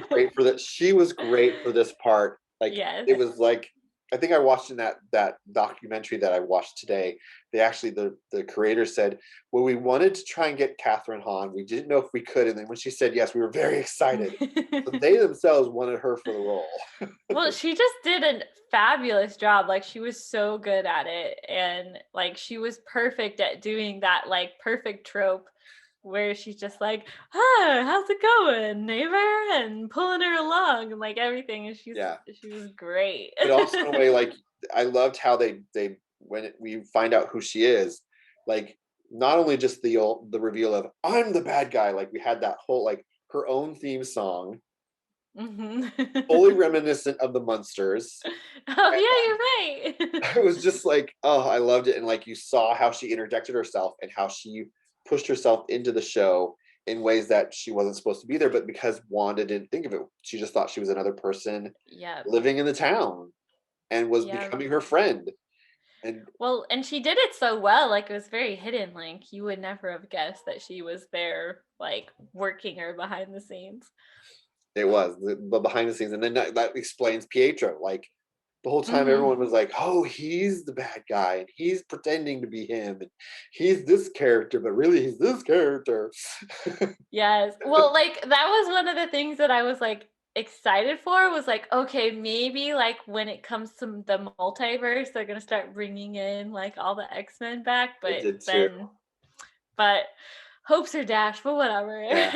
great for that. She was great for this part. Like Yes. it was like, I think I watched in that documentary that I watched today. They actually, the creator said, well, we wanted to try and get Catherine Hahn. We didn't know if we could, and then when she said yes, we were very excited. But they themselves wanted her for the role. Well, she just did a fabulous job. Like she was so good at it, and like she was perfect at doing that like perfect trope where she's just like, "Ah, how's it going, neighbor?" and pulling her along and like everything, and Yeah, she was great. but also in a way, like I loved how they when we find out who she is, like not only just the reveal of I'm the bad guy, like we had that whole like her own theme song, Hmm. fully reminiscent of the Munsters. Oh yeah, you're right. It was just like, oh, I loved it. And like you saw how she interjected herself and how she pushed herself into the show in ways that she wasn't supposed to be there, but because Wanda didn't think of it, she just thought she was another person Yep. living in the town and was Yep. becoming her friend. And Well, and she did it so well, like it was very hidden. Like you would never have guessed that she was there, like working her behind the scenes. it was the behind the scenes, and then that explains Pietro. Like the whole time everyone was like, oh, he's the bad guy and he's pretending to be him and he's this character, but really he's this character. Yes. Well, like that was one of the things that I was like excited for, was like, okay, maybe like when it comes to the multiverse, they're gonna start bringing in like all the X-Men back, It but did too. then, but hopes are dashed, but whatever. Yeah.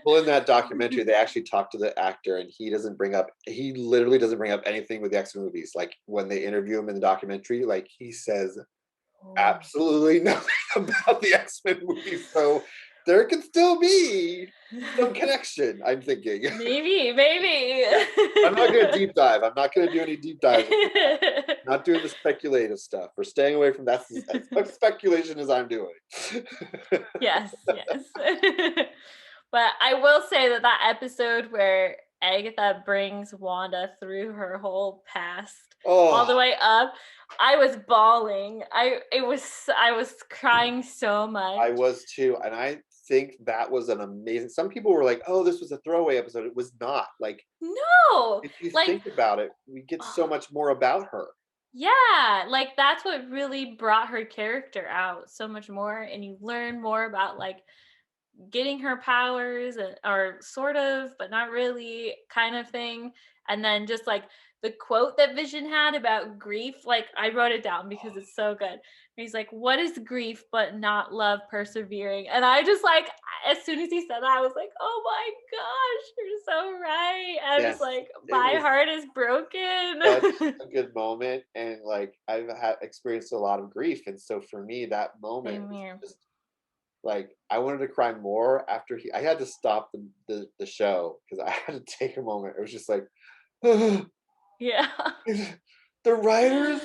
Well, in that documentary, they actually talked to the actor, and he literally doesn't bring up anything with the X-Men movies. Like when they interview him in the documentary, like he says absolutely nothing about the X-Men movies. So there can still be some connection, I'm thinking. Maybe. Yeah. I'm not going to deep dive. I'm not going to do any deep dives. Not doing the speculative stuff. We're staying away from that. As much speculation as I'm doing. Yes. But I will say that episode where Agatha brings Wanda through her whole past all the way up, I was bawling. I was crying so much. I was too, and I think that was an amazing. Some people were like, "Oh, this was a throwaway episode." It was not. Like, no. If you like, think about it, we get so much more about her. Yeah, like that's what really brought her character out so much more, and you learn more about like getting her powers, or sort of, but not really, kind of thing. And then just like the quote that Vision had about grief, like I wrote it down because it's so good. He's like, what is grief but not love persevering? And I just like, as soon as he said that, I was like, oh my gosh, you're so right. I was like, my heart is broken. Such a good moment. And like I've experienced a lot of grief. And so for me, that moment was just like I wanted to cry more after I had to stop the show because I had to take a moment. It was just like yeah. The writers,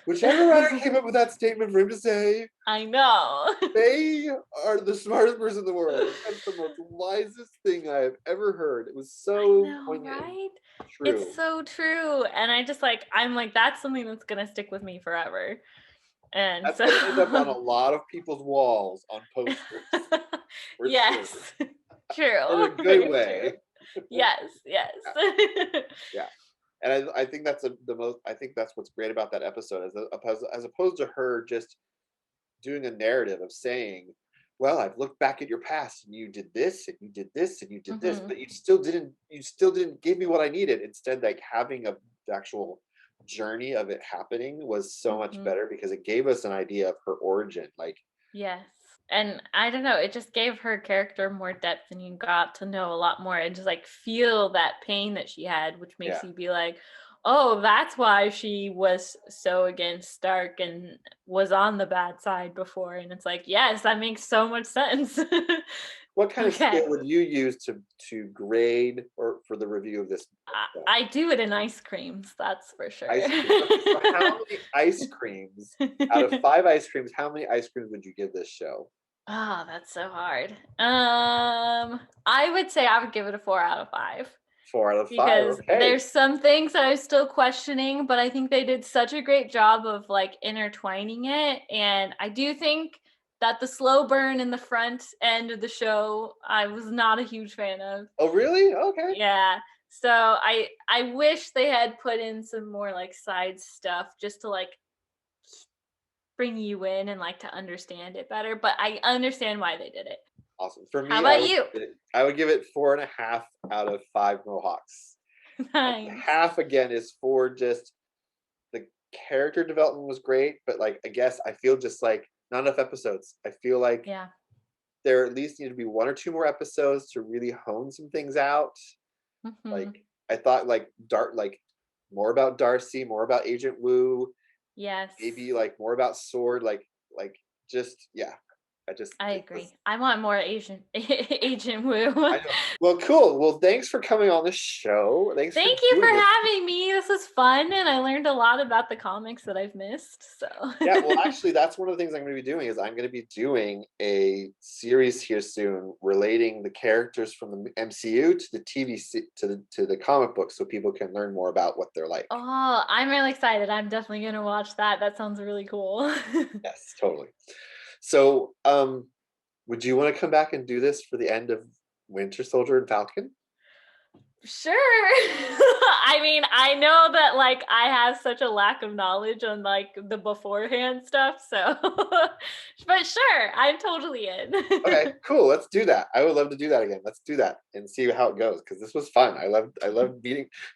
whichever writer came up with that statement for him to say, I know. They are the smartest person in the world. That's the most wisest thing I have ever heard. It was so poignant. Right? True. It's so true. And I just like, I'm like, that's something that's gonna stick with me forever. And that's so gonna end up on a lot of people's walls on posters. Yes. True. In a good way. Yes. Yeah. And I think that's I think that's what's great about that episode, as opposed to her just doing a narrative of saying, well, I've looked back at your past and you did this and you did this and you did this, but you still didn't give me what I needed. Instead, like having the actual journey of it happening was so much better because it gave us an idea of her origin. Like, yes. And I don't know, it just gave her character more depth, and you got to know a lot more and just like feel that pain that she had, which makes you be like, oh, that's why she was so against Stark and was on the bad side before. And it's like, yes, that makes so much sense. What kind of scale would you use to grade or for the review of this? I do it in ice creams, that's for sure. Ice cream. So how many ice creams out of 5 ice creams? How many ice creams would you give this show? Oh, that's so hard. I would say I would give it a 4 out of 5. 4 out of 5. Because okay. There's some things that I'm still questioning, but I think they did such a great job of like intertwining it. And I do think that the slow burn in the front end of the show, I was not a huge fan of. Oh, really? Okay. Yeah. So I wish they had put in some more like side stuff just to like bring you in and like to understand it better. But I understand why they did it. Awesome. For me, how about you? I would give it 4.5 out of 5 Mohawks. Nice. Half again is for just the character development was great, but like I guess I feel just like not enough episodes. I feel like there at least need to be 1 or 2 more episodes to really hone some things out. Like I thought like more about Darcy, more about Agent Wu. Yes. Maybe like more about Sword, like just I agree. I want more Agent Wu. I know. Well, cool. Well, thanks for coming on the show. Thank you for having me. This was fun, and I learned a lot about the comics that I've missed. So yeah, well, actually, that's one of the things I'm going to be doing is I'm going to be doing a series here soon relating the characters from the MCU to the TV to the comic books, so people can learn more about what they're like. Oh, I'm really excited. I'm definitely going to watch that. That sounds really cool. Yes, totally. So, would you want to come back and do this for the end of Winter Soldier and Falcon? Sure. I mean, I know that like I have such a lack of knowledge on like the beforehand stuff, so but sure, I'm totally in. Okay, cool. Let's do that. I would love to do that again. Let's do that and see how it goes because this was fun. I love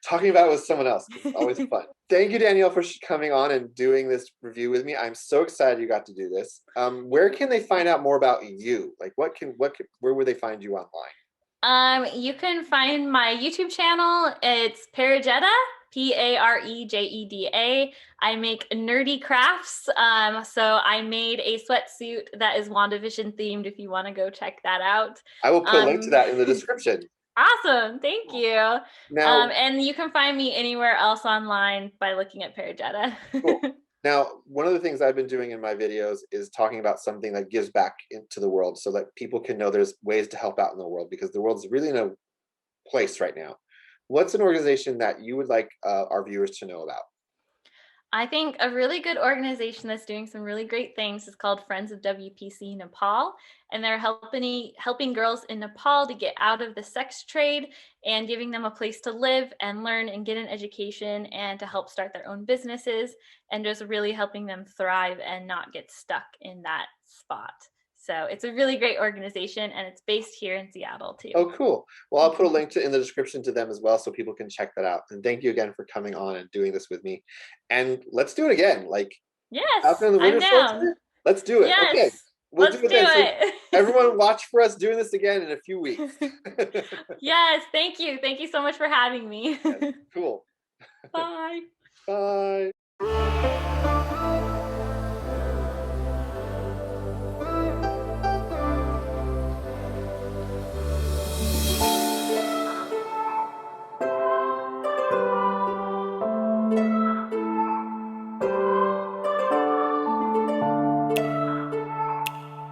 talking about it with someone else. It's always fun. Thank you, Danielle, for coming on and doing this review with me. I'm so excited you got to do this. Where can they find out more about you? Like, where would they find you online? You can find my YouTube channel. It's Parejeda, Parejeda. I make nerdy crafts. So I made a sweatsuit that is WandaVision themed if you want to go check that out. I will put a link to that in the description. Awesome. Thank you. Now, and you can find me anywhere else online by looking at Parejeda. cool. Now, one of the things I've been doing in my videos is talking about something that gives back into the world so that people can know there's ways to help out in the world because the world's really in a place right now. What's an organization that you would like our viewers to know about? I think a really good organization that's doing some really great things is called Friends of WPC Nepal, and they're helping girls in Nepal to get out of the sex trade and giving them a place to live and learn and get an education and to help start their own businesses and just really helping them thrive and not get stuck in that spot. So it's a really great organization and it's based here in Seattle too. Oh, cool. Well, I'll put a link in the description to them as well so people can check that out. And thank you again for coming on and doing this with me. And let's do it again. Like, yes, the winter I'm down. Let's do it. Yes, okay. We'll let's do it then. it. So everyone watch for us doing this again in a few weeks. Yes, thank you. Thank you so much for having me. Yes, cool. Bye. Bye.